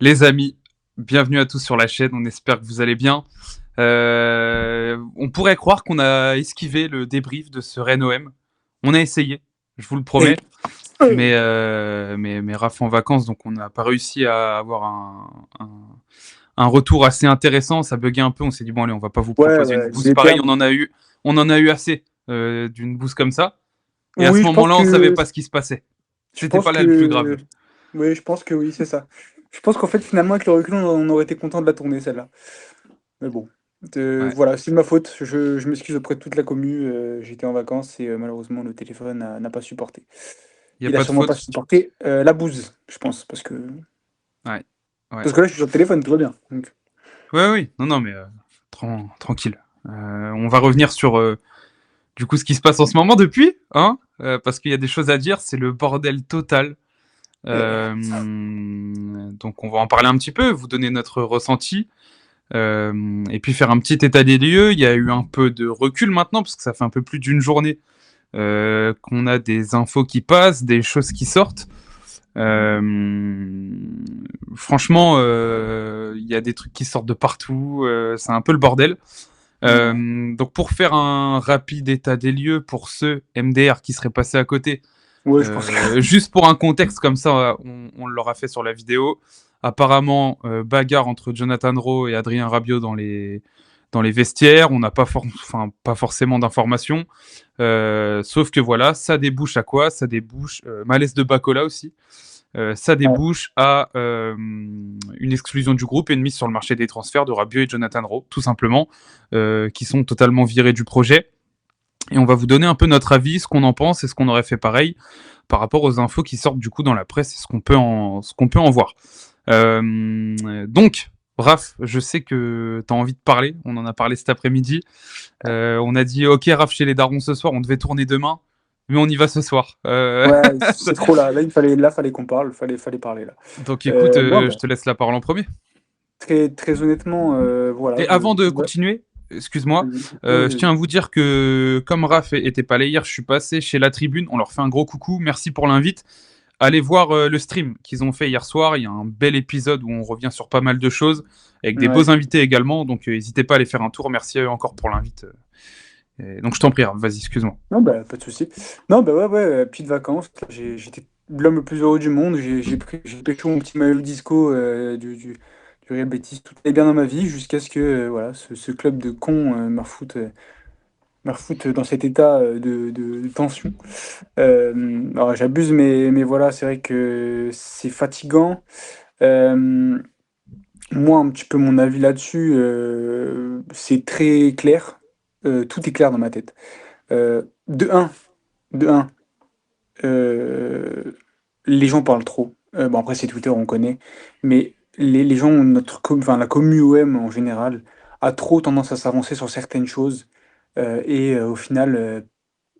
Les amis, bienvenue à tous sur la chaîne, on espère que vous allez bien. On pourrait croire qu'on a esquivé le débrief de ce Rennes-OM. On a essayé, je vous le Et- promets, mais Raph en vacances, donc on n'a pas réussi à avoir un retour assez intéressant. Ça buguait un peu, on s'est dit bon allez, on va pas vous Ouais, proposer une ouais, bouse j'ai pareille, perdu. on en a eu assez d'une bouse comme ça. Et à ce Oui, moment-là, on savait pas ce qui se passait. je C'était pense pas là le plus grave. que, oui, je pense que oui, c'est ça. Je pense qu'en fait, finalement, avec le recul, on aurait été content de la tourner, celle-là. Mais bon, Ouais, voilà, c'est de ma faute. Je m'excuse auprès de toute la commu. J'étais en vacances et malheureusement, le téléphone n'a pas supporté. il y a Il a pas de sûrement pas faute. supporté la bouse, je pense, Ouais, ouais. parce que là, je suis sur le téléphone, tout va bien. Donc, Ouais, oui, non, non, mais tranquille. On va revenir sur du coup ce qui se passe en ce moment depuis, hein, parce qu'il y a des choses à dire. C'est le bordel total. eh, Donc on va en parler un petit peu, vous donner notre ressenti, et puis faire un petit état des lieux. Il y a eu un peu de recul maintenant parce que ça fait un peu plus d'une journée qu'on a des infos qui passent, des choses qui sortent. Euh, Franchement, il y a des trucs qui sortent de partout. C'est un peu le bordel. ouais, Donc pour faire un rapide état des lieux pour ceux MDR qui seraient passés à côté, ouais, je pense que. juste pour un contexte comme ça, on l'aura fait sur la vidéo. Apparemment, bagarre entre Jonathan Rowe et Adrien Rabiot dans les vestiaires. On n'a pas forcément d'informations. Sauf que voilà, ça débouche à quoi? Ça débouche malaise de Bacola aussi. Ça Ouais. débouche à une exclusion du groupe et une mise sur le marché des transferts de Rabiot et Jonathan Rowe, tout simplement, qui sont totalement virés du projet. Et on va vous donner un peu notre avis, ce qu'on en pense et ce qu'on aurait fait pareil par rapport aux infos qui sortent du coup dans la presse et ce qu'on peut en voir. Donc, Raph, je sais que tu as envie de parler. On en a parlé cet après-midi. On a dit, ok, Raph, chez les darons ce soir, on devait tourner demain, mais on y va ce soir. Ouais, c'est trop là. Fallait qu'on parle, fallait parler là. Donc écoute, Non, je te laisse la parole en premier. très honnêtement, voilà, Et avant de continuer, excuse-moi, je vas-y. tiens à vous dire que comme Raph était pas là hier, je suis passé chez la tribune. On leur fait un gros coucou. Merci pour l'invite. Allez voir le stream qu'ils ont fait hier soir. Il y a un bel épisode où on revient sur pas mal de choses, avec des Ouais. beaux invités également. Donc n'hésitez pas à aller faire un tour. Merci à eux encore pour l'invite. Donc je t'en prie, vas-y, excuse-moi. Non, bah, pas de souci. Non, bah ouais, ouais, petites vacances. J'étais l'homme le plus heureux du monde. J'ai pêché mon petit maillot disco du Real Betis. Tout allait bien dans ma vie jusqu'à ce que voilà, ce club de cons me refoute dans cet état de tension. Alors j'abuse, mais voilà, c'est vrai que c'est fatigant. Euh, Moi, un petit peu mon avis là-dessus, c'est très clair. Tout est clair dans ma tête. De un, de un, euh, les gens parlent trop. Bon, après, c'est Twitter, on connaît. Mais les gens, enfin, la commu OM en général, a trop tendance à s'avancer sur certaines choses. Au final,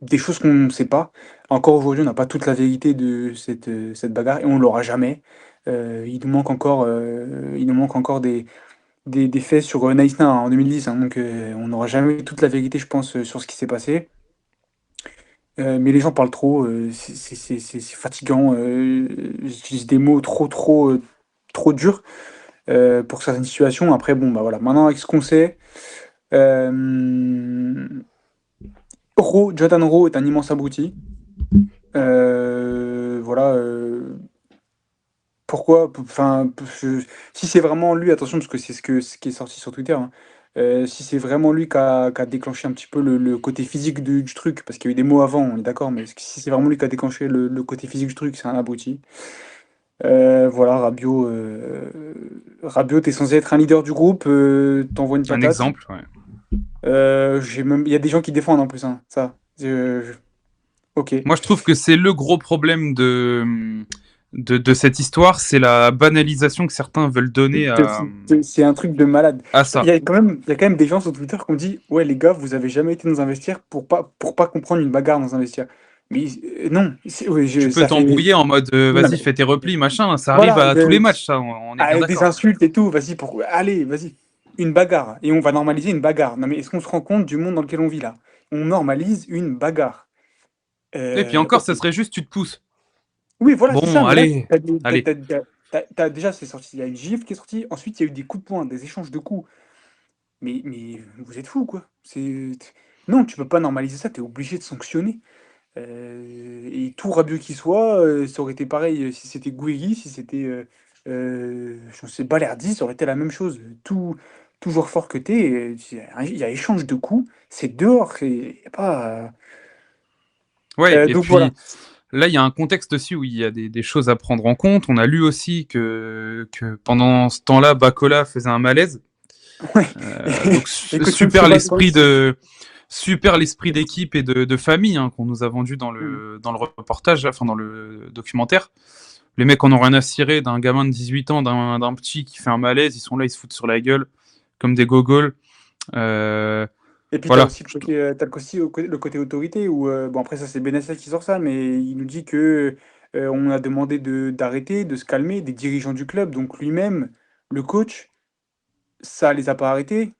des choses qu'on ne sait pas. Encore aujourd'hui, on n'a pas toute la vérité de cette bagarre et on l'aura jamais. Il nous manque encore des faits sur Nice Nain en 2010, hein, donc on n'aura jamais toute la vérité, je pense, sur ce qui s'est passé. Mais les gens parlent trop, c'est fatigant. J'utilise des mots trop durs pour certaines situations. Après, bon, bah voilà. Maintenant, avec ce qu'on sait, euh, Jonathan Rowe est un immense abruti. Voilà. Pourquoi? Enfin, si c'est vraiment lui, attention, parce que c'est ce qui est sorti sur Twitter, hein. Si c'est vraiment lui qui a déclenché un petit peu le côté physique du truc, parce qu'il y a eu des mots avant, on est d'accord, mais si c'est vraiment lui qui a déclenché le côté physique du truc, c'est un abruti. Voilà, Rabiot, t'es censé être un leader du groupe, t'envoies une Un patate. exemple, ouais. Il y a des gens qui défendent en plus, hein, ça. Ok. Moi, je trouve que c'est le gros problème de cette histoire, c'est la banalisation que certains veulent donner C'est un truc de malade. à ça. Il y a quand même des gens sur Twitter qui ont dit, ouais les gars, vous avez jamais été dans un vestiaire pour pas comprendre une bagarre dans un vestiaire. Mais non, ouais, Tu peux ça fait. t'embrouiller en mode Non, vas-y, mais fais tes replis, machin. Ça arrive voilà, à tous les matchs, ça, on est bien avec des d'accord. insultes et tout, vas-y allez, vas-y, une bagarre et on va normaliser une bagarre. Non mais est-ce qu'on se rend compte du monde dans lequel on vit là? On normalise une bagarre. Et puis encore, Ok. ça serait juste, tu te pousses. Oui, voilà, c'est ça. Bon, Mais là, allez, allez. déjà, c'est sorti, il y a une gifle qui est sortie, ensuite il y a eu des coups de poing, des échanges de coups. Mais vous êtes fous, quoi. Non, tu peux pas normaliser ça, tu es obligé de sanctionner. Et tout Rabiot qu'il soit, ça aurait été pareil si c'était Gouiri, si c'était, je ne sais, Balerdi, ça aurait été la même chose. Tout joueur fort que tu es, il y a échange de coups, c'est dehors, il y a pas. Ouais, et Donc voilà. puis là, il y a un contexte aussi où il y a des choses à prendre en compte. On a lu aussi que pendant ce temps-là, Bacola faisait un malaise. Ouais. Donc Et que tu me fais super l'esprit d'équipe et de famille hein, qu'on nous a vendu dans Hmm. le reportage, enfin dans le documentaire. Les mecs en ont rien à cirer d'un gamin de 18 ans, d'un petit qui fait un malaise, ils sont là, ils se foutent sur la gueule comme des gogoles. Et puis, tu as Voilà. aussi le côté autorité, où, bon, après, ça, c'est Benassa qui sort ça, mais il nous dit que on a demandé d'arrêter, de se calmer, des dirigeants du club, donc lui-même, le coach, ça les a pas arrêtés.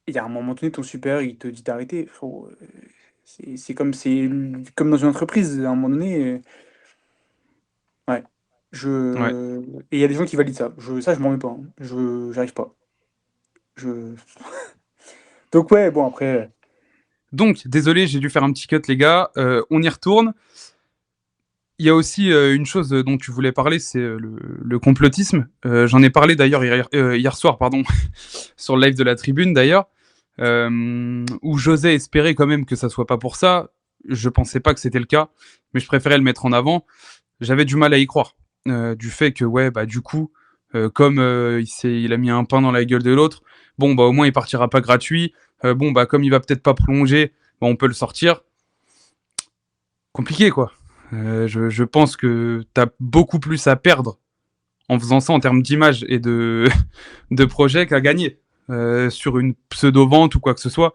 Il y a un moment donné, ton supérieur, il te dit d'arrêter. C'est comme dans une entreprise, à un moment donné, ouais. Ouais. Et il y a des gens qui valident ça. Ça, je m'en mets pas, hein. J'arrive pas. Je... Donc, ouais, bon, après. Donc, désolé, j'ai dû faire un petit cut, les gars. On y retourne. Il y a aussi une chose dont tu voulais parler, c'est le complotisme. J'en ai parlé d'ailleurs hier soir, pardon, sur le live de la tribune d'ailleurs, où j'osais espérer quand même que ça soit pas pour ça. Je pensais pas que c'était le cas, mais je préférais le mettre en avant. J'avais du mal à y croire, du fait que ouais, bah du coup, comme il a mis un pain dans la gueule de l'autre, bon bah au moins il partira pas gratuit. Bon bah comme il va peut-être pas prolonger, bah, on peut le sortir. Compliqué quoi. Je pense que tu as beaucoup plus à perdre en faisant ça en termes d'image et de projet qu'à gagner sur une pseudo-vente ou quoi que ce soit.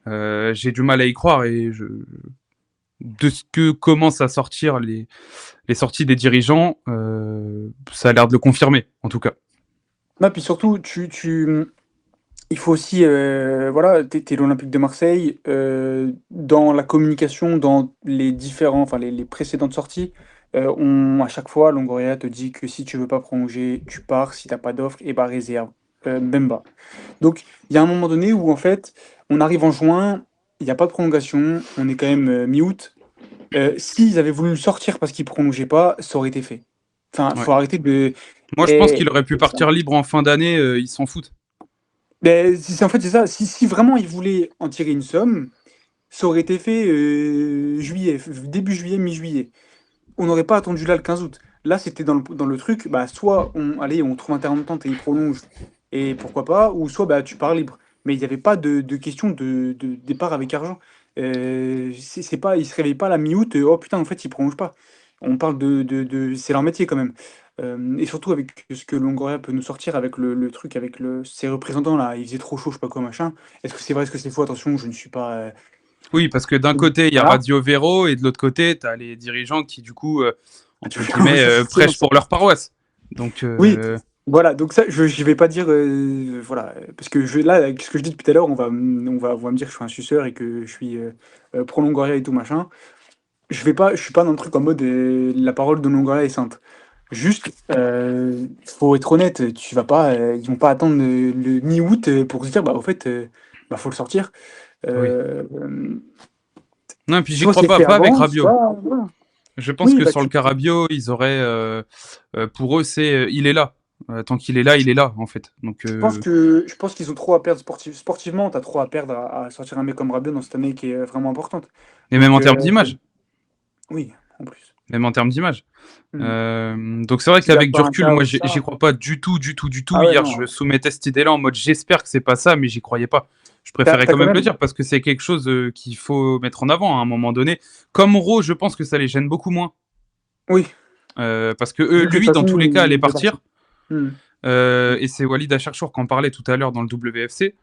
J'ai du mal à y croire et de ce que commencent à sortir les sorties des dirigeants, ça a l'air de le confirmer en tout cas. Non, puis surtout, il faut aussi, voilà, t'es l'Olympique de Marseille, dans la communication, dans les différents, enfin les précédentes sorties, à chaque fois, Longoria te dit que si tu veux pas prolonger, tu pars, si t'as pas d'offre, et bah réserve, même bas. Donc il y a un moment donné où en fait, on arrive en juin, il n'y a pas de prolongation, on est quand même mi-août. S'ils avaient voulu le sortir parce qu'ils prolongeaient pas, ça aurait été fait. Enfin, Ouais. faut arrêter de. Moi, je pense qu'il Et, aurait pu partir libre en fin d'année, ils s'en foutent. ben, en fait, c'est ça. Si vraiment ils voulaient en tirer une somme, ça aurait été fait juillet, début juillet, mi-juillet. On n'aurait pas attendu là le 15 août. Là, c'était dans le truc, bah, soit on trouve un terrain d'entente et il prolonge, et pourquoi pas, ou soit bah, tu pars libre. Mais il n'y avait pas de question de départ avec argent. C'est pas, ils se réveillent pas la mi-août, oh putain, en fait, ils prolongent pas. On parle c'est leur métier quand même. Et surtout avec ce que Longoria peut nous sortir avec le truc, avec ses représentants là, il faisait trop chaud, je sais pas quoi, machin. Est-ce que c'est vrai, est-ce que c'est faux? Attention, je ne suis pas. Oui, parce que d'un côté, il y a Voilà. Radio Vero et de l'autre côté, tu as les dirigeants qui, du coup, Tu entre vois, guillemets, ça, prêchent pour leur paroisse. Donc, oui, voilà, donc ça, je vais pas dire, voilà, parce que là, avec ce que je dis depuis tout à l'heure, on va me dire que je suis un suceur et que je suis pro Longoria et tout machin. Je suis pas dans le truc en mode la parole de Longoria est sainte. Juste, faut être honnête, tu vas pas, ils vont pas attendre le mi-août pour se dire, bah au fait, bah faut le sortir. oui. Euh, Non, et puis j'y Soit crois c'est pas, fait pas avec avant, Rabiot. soit voilà. Je pense Oui, que bah sur le cas Rabiot, ils auraient, pour eux, c'est, il est là. Tant qu'il est là, il est là, en fait. Donc, je pense qu'ils ont trop à perdre sportivement, t'as trop à perdre à sortir un mec comme Rabiot dans cette année qui est vraiment importante. et même Donc en termes d'image. oui, en plus. Même en termes d'image. Hmm. Donc c'est vrai S'il a qu'avec du pas un recul, cas moi j'y Ossard. crois pas du tout, du tout, du tout. Ah ouais, Hier, je non. soumettais cette idée-là en mode j'espère que c'est pas ça, mais j'y croyais pas. Je T'as, préférais t'as quand quand même le même. dire parce que c'est quelque chose qu'il faut mettre en avant à un moment donné. Comme Ro, je pense que ça les gêne beaucoup moins. Oui, Parce que vu que de lui, toute dans tous façon, les cas, allait il est partir. parti. Hmm. Et c'est Walid Acharchour qui en parlait tout à l'heure dans le WFC.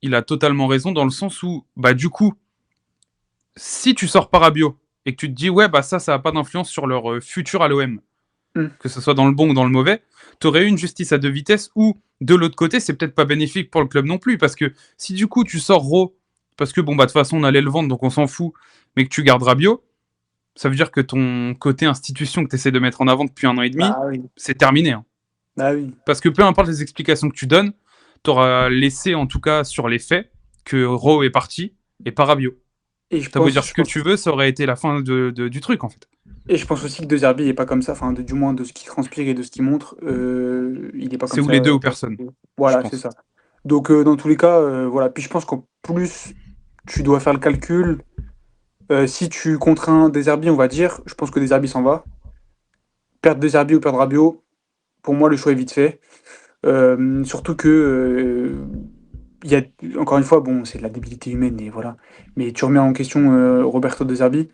Il a totalement raison dans le sens où, bah, du coup, si tu sors par Rabiot et que tu te dis, ouais, bah, ça a pas d'influence sur leur futur à l'OM, Hmm. que ce soit dans le bon ou dans le mauvais, tu aurais eu une justice à deux vitesses où, de l'autre côté, c'est peut-être pas bénéfique pour le club non plus. Parce que si du coup, tu sors Ro, parce que bon, bah, de toute façon, on allait le vendre, donc on s'en fout, mais que tu gardes Rabiot, Ça veut dire que ton côté institution que tu essaies de mettre en avant depuis 1 an et demi, Bah oui, c'est terminé, hein. bah oui. Parce que peu importe les explications que tu donnes, tu auras laissé, en tout cas sur les faits, que Rowe est parti et pas Rabiot. Et je T'as beau pense, dire ce je que pense, tu veux, ça aurait été la fin du truc, en fait. et je pense aussi que De Zerbi est pas comme ça, enfin, du moins de ce qu'il transpire et de ce qu'il montre, il est pas C'est comme ou ça. les deux ou personne, je Voilà, c'est pense. ça. Donc, dans tous les cas, voilà. Puis je pense qu'en plus, tu dois faire le calcul. Si tu contrains des Zerbi, on va dire, je pense que des Zerbi s'en va. Perdre De Zerbi ou perdre Rabiot, pour moi, le choix est vite fait. Surtout que, il y a, encore une fois, bon, c'est de la débilité humaine, et voilà. Mais tu remets en question Roberto De Zerbi,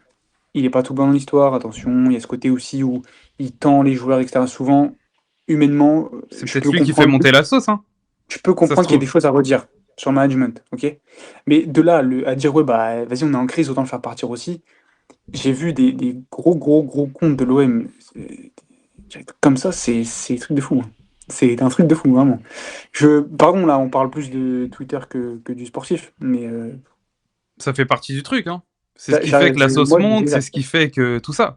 il est pas tout blanc dans l'histoire, attention. Il y a ce côté aussi où il tend les joueurs, etc. Souvent, humainement, C'est peut-être lui qui fait monter la sauce, hein. je peux Ça se comprendre qu'il y a des trouve. choses à redire sur le management, ok? Mais de là à dire, ouais, bah, vas-y, on est en crise, autant le faire partir aussi. J'ai vu des gros, gros, gros comptes de l'OM. Comme ça, c'est un truc de fou, hein. C'est un truc de fou, vraiment. Pardon, là, on parle plus de Twitter que du sportif, mais Ça fait partie du truc, hein. C'est ce qui fait que la sauce moi, je monte, disais c'est ça. ce qui fait que tout ça.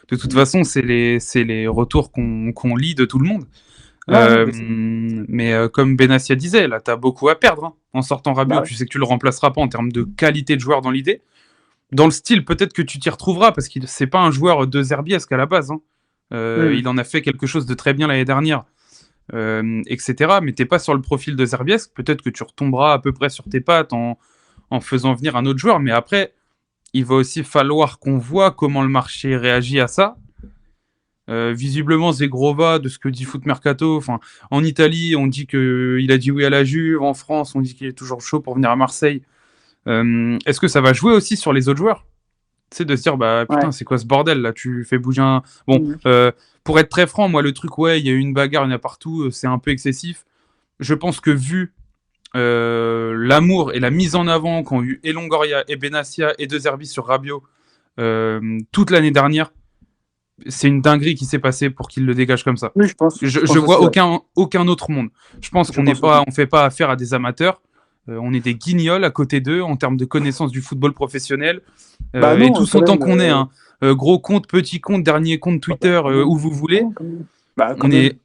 De toute façon, c'est les retours qu'on lit de tout le monde. Ouais, ouais, Mais comme Benassia disait, là, t'as beaucoup à perdre, hein. En sortant Rabiot, bah ouais. tu sais que tu le remplaceras pas en termes de qualité de joueur dans l'idée. Dans le style, peut-être que tu t'y retrouveras parce qu'il c'est pas un joueur de Zerbiesque à la base, hein. Hmm. Il en a fait quelque chose de très bien l'année dernière, etc. Mais t'es pas sur le profil de Zerbiesque. Peut-être que tu retomberas à peu près sur tes pattes en faisant venir un autre joueur. Mais après, il va aussi falloir qu'on voit comment le marché réagit à ça. Visiblement, Zegrova, de ce que dit Foot Mercato, enfin, en Italie, on dit qu'il a dit oui à la Juve. En France, on dit qu'il est toujours chaud pour venir à Marseille. Est-ce que ça va jouer aussi sur les autres joueurs? Tu sais, de se dire, bah putain, Ouais. c'est quoi ce bordel là? Tu fais bouger un. Bon, Hmm. pour être très franc, moi, le truc, ouais, il y a eu une bagarre, il y en a partout, c'est un peu excessif. Je pense que vu l'amour et la mise en avant qu'ont eu et Longoria et Benassia et De Zerbi sur Rabiot toute l'année dernière, c'est une dinguerie qui s'est passée pour qu'il le dégage comme ça. Oui, je Je pense vois aussi, ouais. aucun autre monde. Je pense Je qu'on n'est pense pas, aussi. on fait pas affaire à des amateurs. On est des guignols à côté d'eux en termes de connaissance du football professionnel. Bah Et non, tous quand autant même. qu'on est, hein, gros compte, petit compte, dernier compte Twitter, Quand où même. vous voulez, Non, quand même. Bah, quand on même. est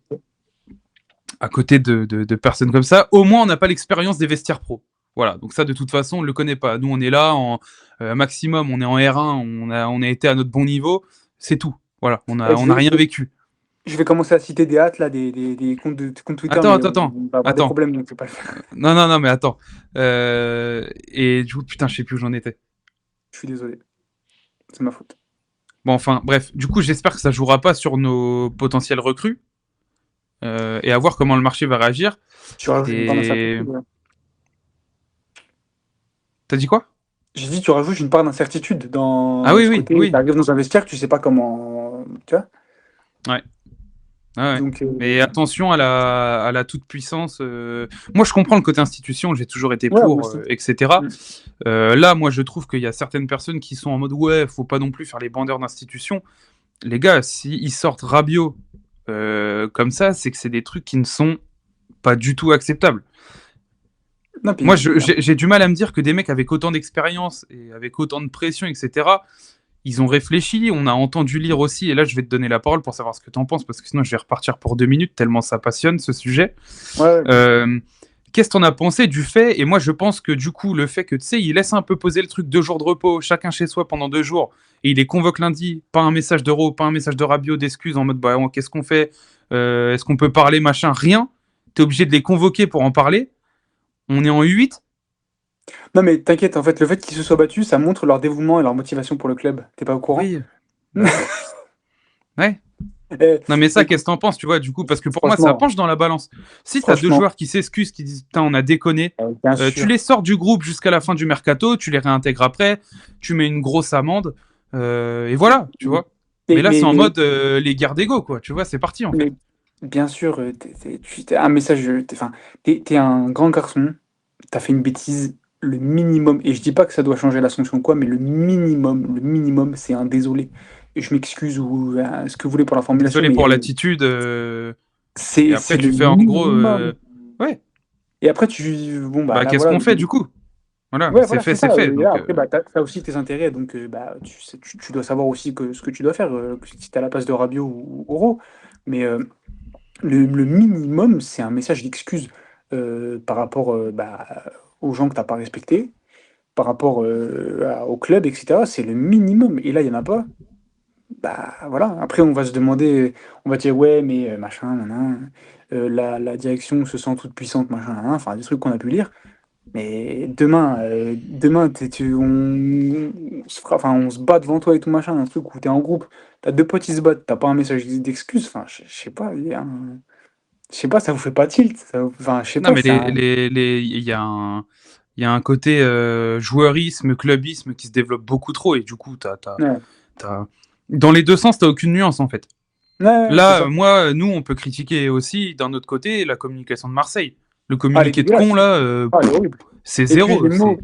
à côté de personnes comme ça. Au moins, on n'a pas l'expérience des vestiaires pro. Voilà, donc ça, de toute façon, on ne le connaît pas. Nous, on est là, en maximum, on est en R1, on a été à notre bon niveau, c'est tout. Voilà, Eh, on a rien vécu. je vais commencer à citer des hâtes, là, des comptes Twitter, Attends, mais attends, on attends, va avoir des attends. problèmes, donc je vais pas le faire. Non, non, non, mais attends. Et du coup, putain, je sais plus où j'en étais. Je suis désolé. C'est ma faute. Bon, enfin, bref. Du coup, j'espère que ça jouera pas sur nos potentiels recrues et à voir comment le marché va réagir. Tu rajoutes une part Et d'incertitude, ouais. t'as dit quoi? J'ai dit, tu rajoutes une part d'incertitude Ah dans oui, ce oui, côté. Tu oui. arrives dans un vestiaire, tu sais pas comment. Tu vois? Ouais. Ah ouais. Donc, Mais attention à la toute-puissance. Moi, je comprends le côté institution, j'ai toujours été ouais, moi pour, aussi. etc. Mm. Là, moi, je trouve qu'il y a certaines personnes qui sont en mode ouais, faut pas non plus faire les bandeurs d'institution. Les gars, s'ils sortent Rabiot comme ça, c'est que c'est des trucs qui ne sont pas du tout acceptables. Non, Moi, puis, j'ai du mal à me dire que des mecs avec autant d'expérience et avec autant de pression, etc., ils ont réfléchi, on a entendu lire aussi, et là je vais te donner la parole pour savoir ce que tu en penses, parce que sinon je vais repartir pour 2 minutes, tellement ça passionne ce sujet. ouais, ouais, bien sûr. Qu'est-ce que t'en as pensé du fait? Et moi je pense que du coup, le fait que tu sais, il laisse un peu poser le truc 2 jours de repos, chacun chez soi pendant 2 jours, et il les convoque lundi, pas un message d'Euro, pas un message de Rabiot, d'excuses en mode bah qu'est-ce qu'on fait? Est-ce qu'on peut parler, machin? Rien. T'es obligé de les convoquer pour en parler. On est en U8. Non, mais t'inquiète, en fait, le fait qu'ils se soient battus, ça montre leur dévouement et leur motivation pour le club. T'es pas au courant? Oui, bah ouais. Ouais. Eh, Non, mais ça, écoute, qu'est-ce que t'en penses, tu vois, du coup, parce que pour moi, ça franchement, penche dans la balance. Si t'as deux franchement, joueurs qui s'excusent, qui disent, putain, on a déconné, bien tu sûr. les sors du groupe jusqu'à la fin du mercato, tu les réintègres après, tu mets une grosse amende, et voilà, tu vois. Mais Mais, là, c'est mais, en mais, mode les guerres d'ego, quoi, tu vois, c'est parti, en fait. mais bien sûr, t'es un message. Enfin, t'es un grand garçon, t'as fait une bêtise. Le minimum, et je dis pas que ça doit changer la sanction ou quoi, mais le minimum, c'est un désolé. Et je m'excuse ou ce que vous voulez pour la formulation, Désolé mais pour l'attitude, et c'est après, le tu fais en gros, minimum. ouais, Et après, tu. Bon, bah bah, là, qu'est-ce voilà. qu'on fait, du coup? Voilà, Ouais, c'est voilà, fait, c'est c'est ça. fait. Et là, Donc, après, bah, t'as aussi tes intérêts, donc bah, tu dois savoir aussi ce que tu dois faire si t'es à la place de Rabiot ou Oro. Mais le minimum, c'est un message d'excuse par rapport bah, aux gens que t'as pas respectés, par rapport au club, etc. C'est le minimum. Et là, il n'y en a pas. Bah voilà. Après, on va se demander, on va dire ouais, mais machin, nan, la direction se sent toute puissante, machin, nan, enfin des trucs qu'on a pu lire. Mais demain on se fera, enfin, on se bat devant toi et tout machin, un truc où t'es en groupe, t'as deux potes, ils se battent, t'as pas un message d'excuse, enfin, je sais pas, je sais pas, ça vous fait pas tilt, enfin, je sais non, pas, mais c'est un. il y a un côté joueurisme, clubisme qui se développe beaucoup trop et du coup, Ouais, t'as- dans les deux sens, t'as aucune nuance en fait. ouais, ouais, c'est Là, ça. nous, on peut critiquer aussi d'un autre côté la communication de Marseille. Le Ah, elle est communiqué de con dégueulasse. là, Ah, elle est horrible. c'est Et puis les zéro. mots,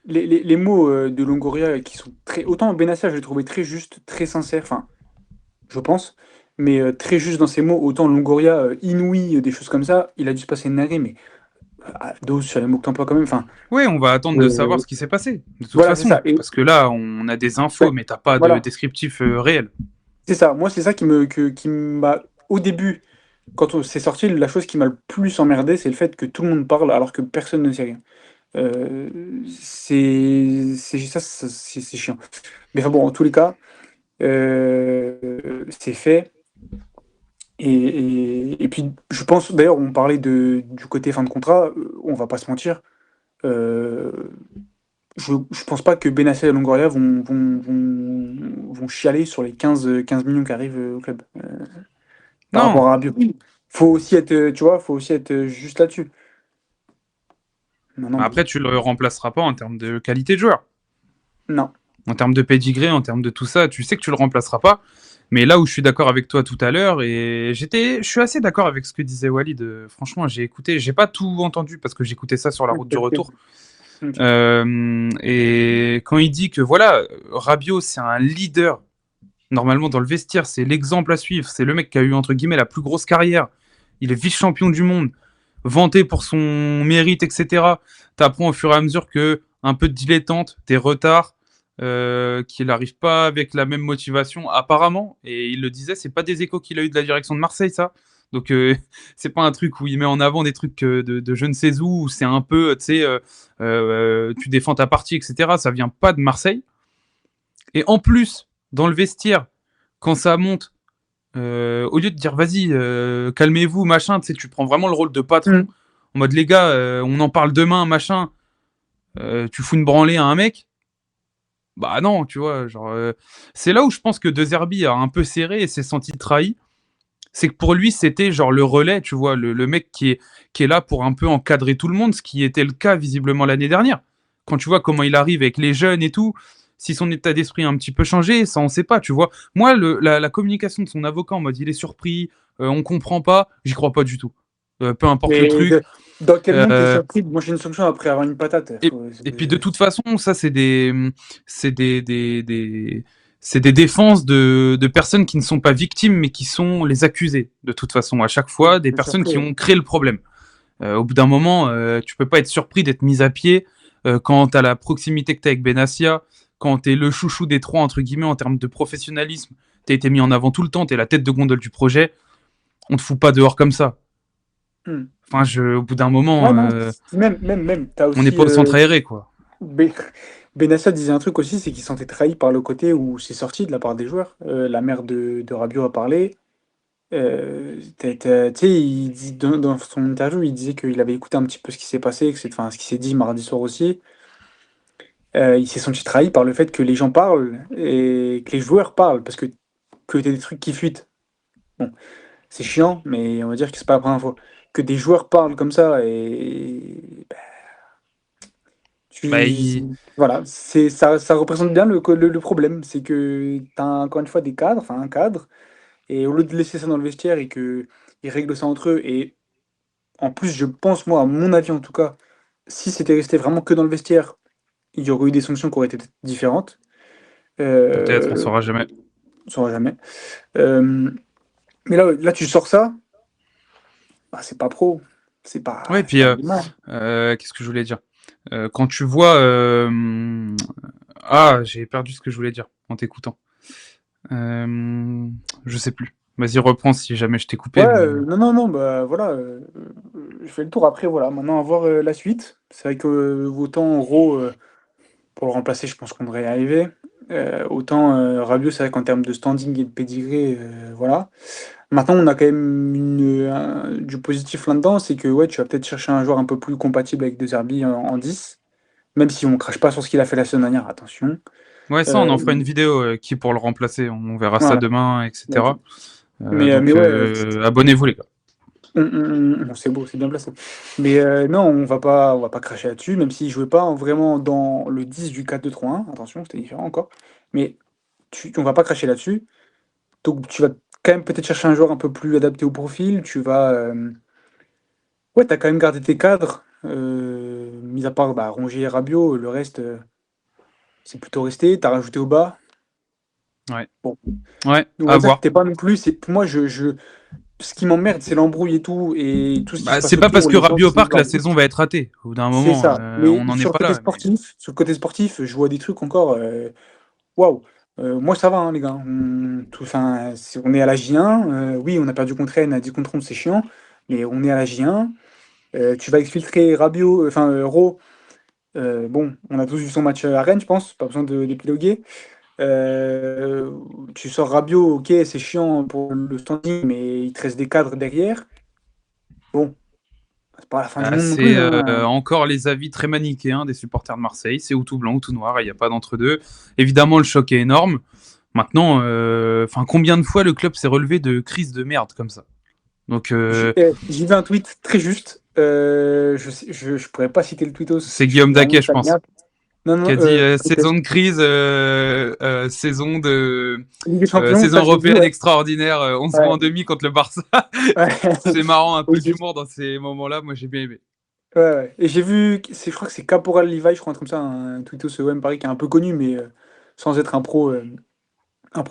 les mots de Longoria qui sont très. Autant Benassia, je l'ai trouvé très juste, très sincère, enfin, je pense, mais très juste dans ses mots, autant Longoria, inouï, des choses comme ça, il a dû se passer une narrée, mais dose sur les mots que t'emploies quand même, enfin. Oui, on va attendre de savoir euh, ce qui s'est passé, de toute voilà, c'est façon. ça. Et Parce que là, on a des infos, ben, mais t'as pas de voilà, descriptif réel. c'est ça. Moi, c'est ça qui m'a, au début, quand c'est sorti, la chose qui m'a le plus emmerdé, c'est le fait que tout le monde parle alors que personne ne sait rien. C'est chiant. Mais enfin bon, en tous les cas, c'est fait. Et puis, je pense, d'ailleurs, on parlait du côté fin de contrat, on va pas se mentir. euh, je pense pas que Benassia et Longoria vont chialer sur les 15 millions qui arrivent au club par Non, rapport à Rabiot. Faut aussi être, tu vois, faut aussi être juste là-dessus. Maintenant, bon, après, tu le remplaceras pas en termes de qualité de joueur. non. En termes de pedigree, en termes de tout ça, tu sais que tu le remplaceras pas. Mais là où je suis d'accord avec toi tout à l'heure, et je suis assez d'accord avec ce que disait Walid. Franchement, j'ai écouté, j'ai pas tout entendu parce que j'écoutais ça sur la Ok, route du ok. retour. Ok. Et quand il dit que voilà, Rabiot, c'est un leader. Normalement, dans le vestiaire, c'est l'exemple à suivre. C'est le mec qui a eu, entre guillemets, la plus grosse carrière. Il est vice-champion du monde, vanté pour son mérite, etc. T'apprends au fur et à mesure que un peu de dilettante, des retards, qu'il n'arrive pas avec la même motivation, apparemment. Et il le disait, c'est pas des échos qu'il a eu de la direction de Marseille, ça. Donc, c'est pas un truc où il met en avant des trucs de je ne sais où c'est un peu, tu sais, tu défends ta partie, etc. Ça vient pas de Marseille. Et en plus, dans le vestiaire, quand ça monte, au lieu de dire vas-y, calmez-vous, machin, tu sais, tu prends vraiment le rôle de patron, Hmm. en mode les gars, on en parle demain, machin, tu fous une branlée à un mec, bah non, tu vois, genre, c'est là où je pense que De Zerbi a un peu serré et s'est senti trahi, c'est que pour lui, c'était genre le relais, tu vois, le mec qui est là pour un peu encadrer tout le monde, ce qui était le cas visiblement l'année dernière. Quand tu vois comment il arrive avec les jeunes et tout, si son état d'esprit a un petit peu changé, ça on sait pas, tu vois. Moi, la communication de son avocat en mode il est surpris, on comprend pas, j'y crois pas du tout. Peu importe le Mais truc. dans quel monde t'es Euh, surpris? Moi, j'ai une solution après avoir une patate. et, et puis de toute façon, ça c'est c'est des défenses de personnes qui ne sont pas victimes, mais qui sont les accusés. De toute façon, à chaque fois, des C'est personnes surpris. qui ont créé le problème. Au bout d'un moment, tu peux pas être surpris d'être mis à pied quand tu as la proximité que tu as avec Benassia, quand tu es le chouchou des trois, entre guillemets, en termes de professionnalisme, tu as été mis en avant tout le temps, tu es la tête de gondole du projet, on te fout pas dehors comme ça. Hmm. Enfin, au bout d'un Ouais, moment, non, t'as on n'est aussi. pas au centre aéré, quoi. Bé- Benassa disait un truc aussi, c'est qu'il se sentait trahi par le côté où c'est sorti de la part des joueurs. La mère de Rabiot a parlé. Tu sais, dans son interview, il disait qu'il avait écouté un petit peu ce qui s'est passé, enfin, ce qui s'est dit mardi soir aussi. Il s'est senti trahi par le fait que les gens parlent et que les joueurs parlent, parce que t'as des trucs qui fuitent. Bon, c'est chiant, mais on va dire que c'est pas la première fois. Que des joueurs parlent comme ça et bah, Bah, voilà, ça représente bien le problème. C'est que tu as encore une fois des cadres, enfin un cadre, et au lieu de laisser ça dans le vestiaire et que ils règlent ça entre eux, et en plus, je pense, moi, à mon avis en tout cas, si c'était resté vraiment que dans le vestiaire, il y aurait eu des sanctions qui auraient été différentes. peut-être, on Euh, saura jamais. on saura jamais. Euh, mais là, tu sors ça, bah, c'est pas pro. Ouais, C'est puis, pas de l'image. qu'est-ce que je voulais dire? quand tu vois... Ah, j'ai perdu ce que je voulais dire en t'écoutant. Je sais plus. Vas-y, reprends si jamais je t'ai Ouais, coupé, mais... non, non, non, bah voilà, je fais le tour après, voilà. Maintenant, à voir la suite. C'est vrai que autant en gros, pour le remplacer, je pense qu'on devrait y arriver. Autant Rabiot, c'est vrai qu'en termes de standing et de pédigré, voilà. Maintenant, on a quand même du positif là-dedans, c'est que ouais, tu vas peut-être chercher un joueur un peu plus compatible avec De Zerbi en 10, même si on crache pas sur ce qu'il a fait la semaine dernière, attention. Ouais, ça, on Euh, en fera une vidéo qui pour le remplacer. On verra ça voilà. demain, Donc, etc. mais Donc, ouais, abonnez-vous, les gars. c'est beau, c'est bien placé. Mais non, on va pas cracher là-dessus, même s'il jouait pas vraiment dans le 10 du 4-2-3-1, attention, c'était différent encore. Mais on va pas cracher là-dessus. Donc tu vas quand même peut-être chercher un joueur un peu plus adapté au profil. Tu vas, ouais, t'as quand même gardé tes cadres, mis à part bah, Rongier et Rabiot, le reste, c'est plutôt resté. T'as rajouté au bas. Ouais. Bon, Ouais, on va à dire que voir. t'es pas non plus. C'est pour moi, ce qui m'emmerde, c'est l'embrouille et tout ce qui se Bah, passe c'est pas parce autour. que Les gens Rabiot qui part que la l'embrouillent. saison va être ratée. Au bout d'un C'est moment, ça. on Mais n'en est pas là. Mais... sur le côté sportif, je vois des trucs encore. Waouh. Moi, ça va, hein, les gars. Enfin, on est à la J1. Oui, on a perdu contre Rennes à 10 contre 11, c'est chiant. Mais on est à la J1. Tu vas exfiltrer Rabiot, enfin Ro. Bon, on a tous vu son match à Rennes, je pense. Pas besoin d'épiloguer. Euh, Tu sors Rabiot, ok, c'est chiant pour le standing, mais il te reste des cadres derrière. Bon, c'est pas la fin du monde non C'est plus, hein. encore les avis très manichéens des supporters de Marseille. C'est ou tout blanc ou tout noir. Il n'y a pas d'entre-deux. Évidemment, le choc est énorme. Maintenant, combien de fois le club s'est relevé de crises de merde comme ça? Donc, J'ai vu un tweet très juste. Je pourrais pas citer le tweetos. c'est Je suis Guillaume vraiment Daquet, je pas pense, bien. Non, qui non, a dit peut-être. saison de crise, Ligue des Champions, saison ça je l'ai vu, européenne ouais. extraordinaire. On se voit Ouais. en demi contre le Barça. Ouais. C'est marrant, un Et peu d'humour dans ces moments-là. Moi, j'ai bien aimé. ouais, ouais. Et j'ai vu, je crois que c'est Caporal Levi, je crois, un truc comme ça, un tweetos OM Paris qui est un peu connu, mais sans être un pro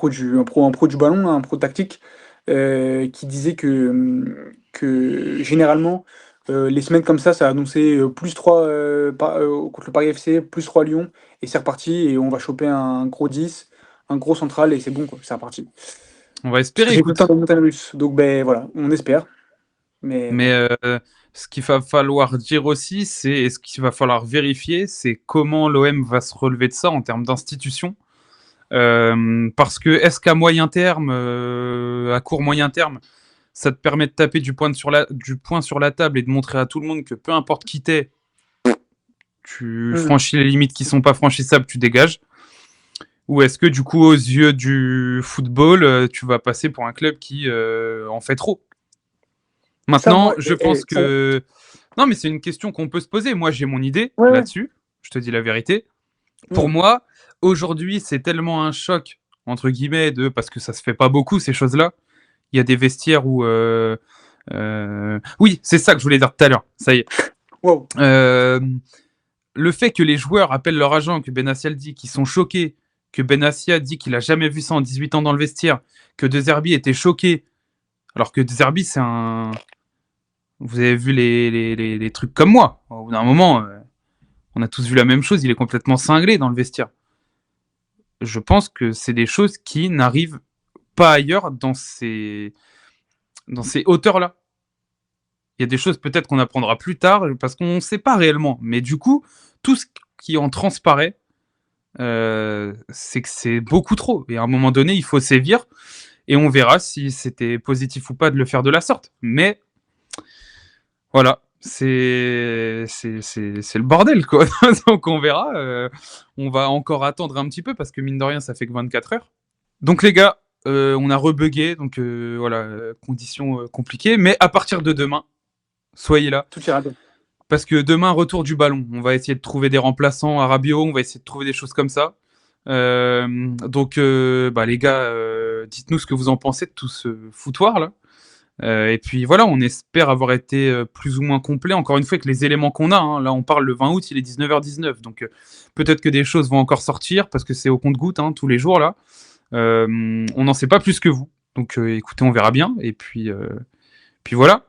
du ballon, hein, un pro tactique, qui disait que généralement, les semaines comme ça a annoncé plus 3 contre le Paris FC, plus 3 Lyon, et c'est reparti, et on va choper un gros 10 un gros central, et c'est bon, quoi, c'est reparti. On va Ce que espérer, j'ai tout le temps écoute. dans montagne russe. Donc, ben voilà, on espère. Mais Mais bon. ce qu'il va falloir dire aussi, et ce qu'il va falloir vérifier, c'est comment l'OM va se relever de ça en termes d'institution. Parce que est-ce qu'à moyen terme, à court moyen terme, ça te permet de taper du poing sur la table et de montrer à tout le monde que peu importe qui t'es, tu Mhm. franchis les limites qui sont pas franchissables, tu dégages. Ou est-ce que du coup, aux yeux du football, tu vas passer pour un club qui en fait trop? Ça, Maintenant, moi, je pense que... Non, mais c'est une question qu'on peut se poser. Moi, j'ai mon idée ouais, ouais. là-dessus. Je te dis la vérité. Pour Mhm. moi, aujourd'hui, c'est tellement un choc, entre guillemets, parce que ça se fait pas beaucoup, ces choses-là. Il y a des vestiaires où... Oui, c'est ça que je voulais dire tout à l'heure. Ça y est. Wow. Euh, le fait que les joueurs appellent leur agent, que Benassia le dit, qu'ils sont choqués, que Benassia dit qu'il a jamais vu ça en 18 ans dans le vestiaire, que De Zerbi était choqué, alors que De Zerbi, c'est un... Vous avez vu les trucs comme moi. Au bout d'un moment, on a tous vu la même chose, il est complètement cinglé dans le vestiaire. Je pense que c'est des choses qui n'arrivent pas ailleurs dans ces hauteurs-là. Il y a des choses peut-être qu'on apprendra plus tard parce qu'on ne sait pas réellement. Mais du coup, tout ce qui en transparaît, c'est que c'est beaucoup trop. Et à un moment donné, il faut sévir et on verra si c'était positif ou pas de le faire de la sorte. Mais voilà, c'est le bordel, quoi. Donc on verra. On va encore attendre un petit peu parce que mine de rien, ça fait que 24 heures. Donc les gars, on a rebugué, donc voilà, conditions compliquées. Mais à partir de demain, soyez là. Tout ira bien. Parce que demain, retour du ballon. On va essayer de trouver des remplaçants à Rabiot, on va essayer de trouver des choses comme ça. Donc, les gars, dites-nous ce que vous en pensez de tout ce foutoir là. Et puis voilà, on espère avoir été plus ou moins complet. Encore une fois, avec les éléments qu'on a. Hein. Là, on parle le 20 août, il est 19h19. Donc peut-être que des choses vont encore sortir parce que c'est au compte-goutte hein, tous les jours là. On n'en sait pas plus que vous. Donc écoutez, on verra bien. Et puis voilà.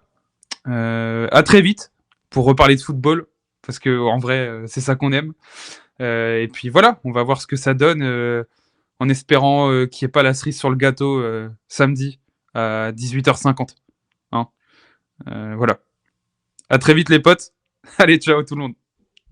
À très vite pour reparler de football. parce que en vrai, c'est ça qu'on aime. Et puis voilà, on va voir ce que ça donne, en espérant qu'il n'y ait pas la cerise sur le gâteau samedi à 18h50. Hein. Voilà. À très vite les potes. Allez, ciao tout le monde.